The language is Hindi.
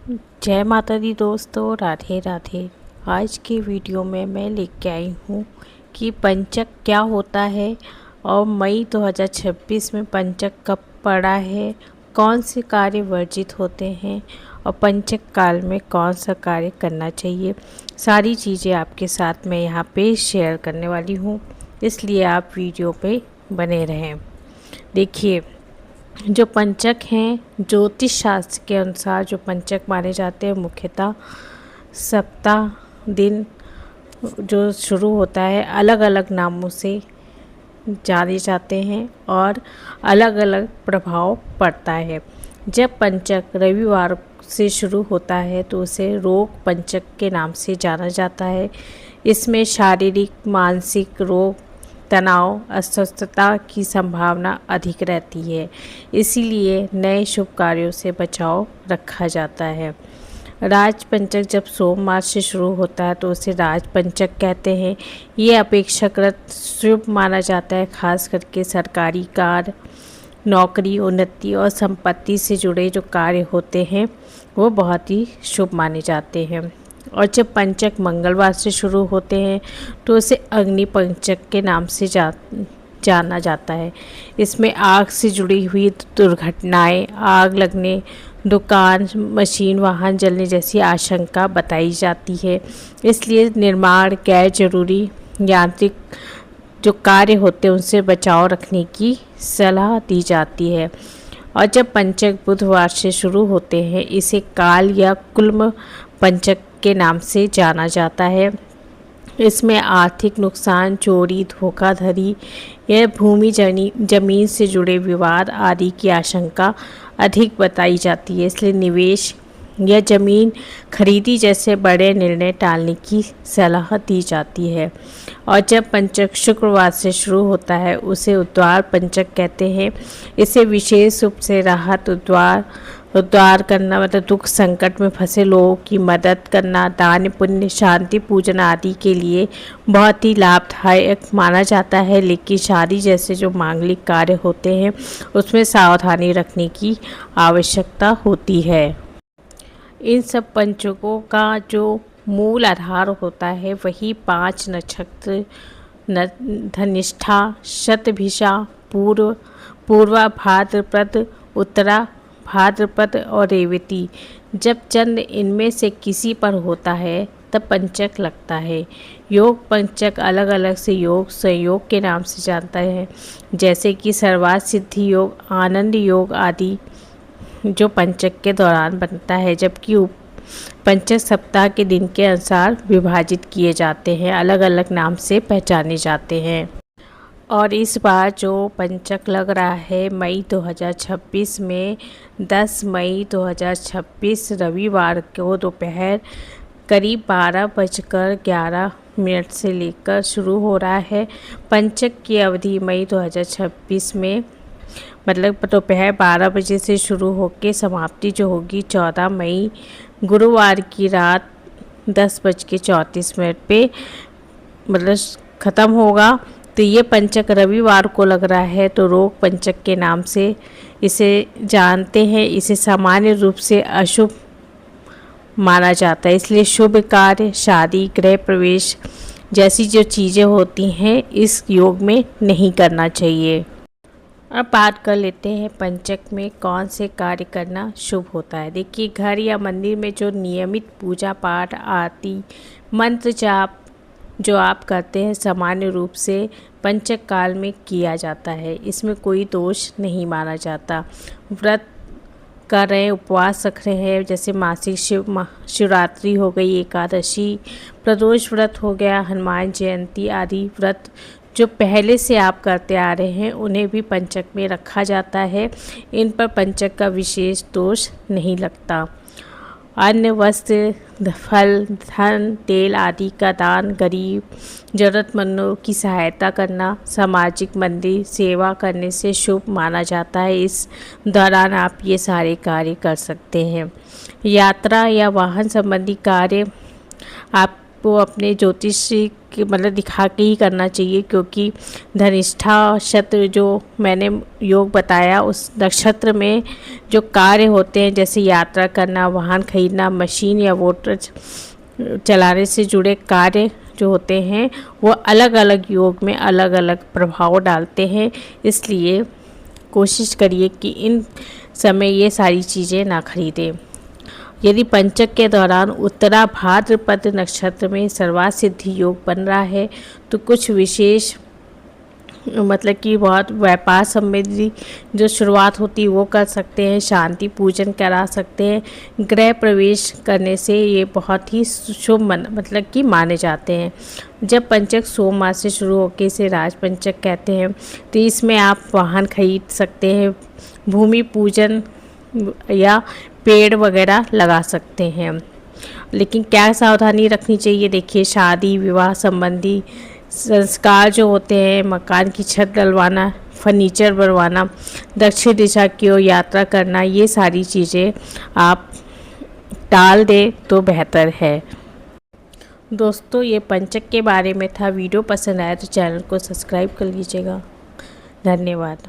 जय माता दी दोस्तों, राधे राधे। आज की वीडियो में मैं लेके आई हूँ कि पंचक क्या होता है और मई 2026 में पंचक कब पड़ा है, कौन से कार्य वर्जित होते हैं और पंचक काल में कौन सा कार्य करना चाहिए। सारी चीज़ें आपके साथ मैं यहाँ पे शेयर करने वाली हूँ, इसलिए आप वीडियो पे बने रहें। देखिए, जो पंचक हैं, ज्योतिष शास्त्र के अनुसार जो पंचक माने जाते हैं, मुख्यतः सप्ताह दिन जो शुरू होता है अलग अलग नामों से जाने जाते हैं और अलग अलग प्रभाव पड़ता है। जब पंचक रविवार से शुरू होता है तो उसे रोग पंचक के नाम से जाना जाता है। इसमें शारीरिक मानसिक रोग, तनाव, अस्वस्थता की संभावना अधिक रहती है, इसीलिए नए शुभ कार्यों से बचाव रखा जाता है। राज पंचक जब सोमवार से शुरू होता है तो उसे राज पंचक कहते हैं। ये अपेक्षाकृत शुभ माना जाता है, खास करके सरकारी कार्य, नौकरी, उन्नति और संपत्ति से जुड़े जो कार्य होते हैं वो बहुत ही शुभ माने जाते हैं। और जब पंचक मंगलवार से शुरू होते हैं तो उसे अग्नि पंचक के नाम से जाना जाता है। इसमें आग से जुड़ी हुई दुर्घटनाएं, आग लगने, दुकान, मशीन, वाहन जलने जैसी आशंका बताई जाती है। इसलिए निर्माण, गैर जरूरी यांत्रिक जो कार्य होते हैं उनसे बचाव रखने की सलाह दी जाती है। और जब पंचक बुधवार से शुरू होते हैं, इसे काल या कुल्म पंचक के नाम से जाना जाता है। इसमें आर्थिक नुकसान, चोरी, धोखाधड़ी या भूमि जमीन से जुड़े विवाद आदि की आशंका अधिक बताई जाती है। इसलिए निवेश या जमीन खरीदी जैसे बड़े निर्णय टालने की सलाह दी जाती है। और जब पंचक शुक्रवार से शुरू होता है उसे उद्वार पंचक कहते हैं। इसे विशेष रूप से राहत, उद्धार करना, मतलब दुख संकट में फंसे लोगों की मदद करना, दान पुण्य, शांति पूजन आदि के लिए बहुत ही लाभदायक माना जाता है। लेकिन शादी जैसे जो मांगलिक कार्य होते हैं उसमें सावधानी रखने की आवश्यकता होती है। इन सब पंचकों का जो मूल आधार होता है वही 5 नक्षत्र धनिष्ठा, शतभिषा, पूर्वा भाद्रपद, उत्तरा भाद्रपद और रेवती। जब चंद्र इनमें से किसी पर होता है तब पंचक लगता है। योग पंचक अलग अलग से योग संयोग के नाम से जानता है, जैसे कि सर्वार्थ सिद्धि योग, आनंद योग आदि जो पंचक के दौरान बनता है। जबकि पंचक सप्ताह के दिन के अनुसार विभाजित किए जाते हैं, अलग अलग नाम से पहचाने जाते हैं। और इस बार जो पंचक लग रहा है मई 2026 में, 10 मई 2026 रविवार को दोपहर करीब 12:11 से लेकर शुरू हो रहा है। पंचक की अवधि मई 2026 में मतलब दोपहर 12 बजे से शुरू होकर समाप्ति जो होगी 14 मई गुरुवार की रात 10:34 पे मतलब ख़त्म होगा। तो ये पंचक रविवार को लग रहा है तो रोग पंचक के नाम से इसे जानते हैं। इसे सामान्य रूप से अशुभ माना जाता है, इसलिए शुभ कार्य, शादी, गृह प्रवेश जैसी जो चीज़ें होती हैं इस योग में नहीं करना चाहिए। अब बात कर लेते हैं पंचक में कौन से कार्य करना शुभ होता है। देखिए, घर या मंदिर में जो नियमित पूजा पाठ, आरती, मंत्र जाप जो आप करते हैं सामान्य रूप से पंचक काल में किया जाता है, इसमें कोई दोष नहीं माना जाता। व्रत कर रहे हैं, उपवास रख रहे हैं, जैसे मासिक शिवरात्रि हो गई, एकादशी, प्रदोष व्रत हो गया, हनुमान जयंती आदि व्रत जो पहले से आप करते आ रहे हैं उन्हें भी पंचक में रखा जाता है। इन पर पंचक का विशेष दोष नहीं लगता। अन्न, वस्त्र, फल, धन, तेल आदि का दान, गरीब जरूरतमंदों की सहायता करना, सामाजिक मंदिर सेवा करने से शुभ माना जाता है। इस दौरान आप ये सारे कार्य कर सकते हैं। यात्रा या वाहन संबंधी कार्य आप वो अपने ज्योतिष के मतलब दिखा के ही करना चाहिए, क्योंकि धनिष्ठा नक्षत्र जो मैंने योग बताया उस नक्षत्र में जो कार्य होते हैं, जैसे यात्रा करना, वाहन खरीदना, मशीन या मोटर चलाने से जुड़े कार्य जो होते हैं, वो अलग अलग योग में अलग अलग प्रभाव डालते हैं। इसलिए कोशिश करिए कि इन समय ये सारी चीज़ें ना खरीदें। यदि पंचक के दौरान उत्तरा भाद्रपद नक्षत्र में सर्वार्थ सिद्धि योग बन रहा है तो कुछ विशेष मतलब कि बहुत व्यापार संबंधी जो शुरुआत होती है वो कर सकते हैं, शांति पूजन करा सकते हैं। गृह प्रवेश करने से ये बहुत ही शुभ मतलब कि माने जाते हैं। जब पंचक सोमवार से शुरू होकर इसे राज पंचक कहते हैं, तो इसमें आप वाहन खरीद सकते हैं, भूमि पूजन या पेड़ वगैरह लगा सकते हैं। लेकिन क्या सावधानी रखनी चाहिए, देखिए शादी विवाह संबंधी संस्कार जो होते हैं, मकान की छत डलवाना, फर्नीचर बनवाना, दक्षिण दिशा की ओर यात्रा करना, ये सारी चीज़ें आप टाल दें तो बेहतर है। दोस्तों ये पंचक के बारे में था। वीडियो पसंद आया तो चैनल को सब्सक्राइब कर लीजिएगा। धन्यवाद।